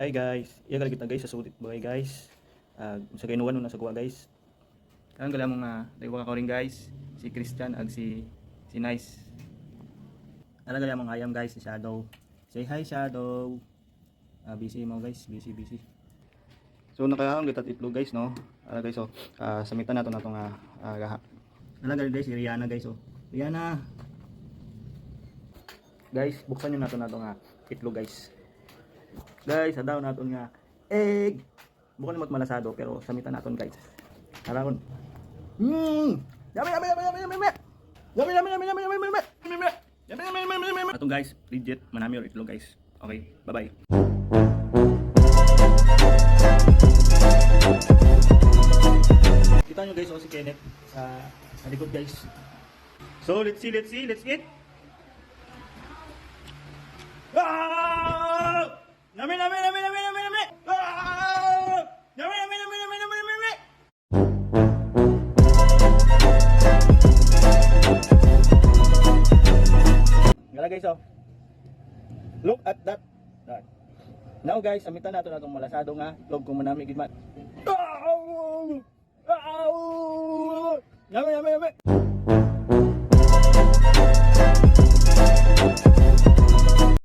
Hi guys, iya kali kita guys sa sulit bagay guys. Sa kainuan na sa kuha guys. Karon gali among daywa ka ring guys, si Christian ag si Nice. Ala gali among ayam guys si Shadow. Say hi Shadow. Busy mo guys, busy. So nakahang kita itlog guys no. Ala guys so samitan nato natong gaha. Ala gali guys si Rihanna guys oh. Rihanna. Guys, buksan niyo nato natong itlog guys. Guys, adaw naton nga egg. Bukan mo malasado pero samitan naton guys. Aron. Yummy. Atong guys, legit manami or itlog guys. Okay, bye-bye. Kita nyo guys si Kenneth sa likod guys. So, let's see, let's eat. Nami. Nami. Gala guys oh. Look at that. Now guys, samitan nato natong malasado nga itlog kung manami gid man. Nami.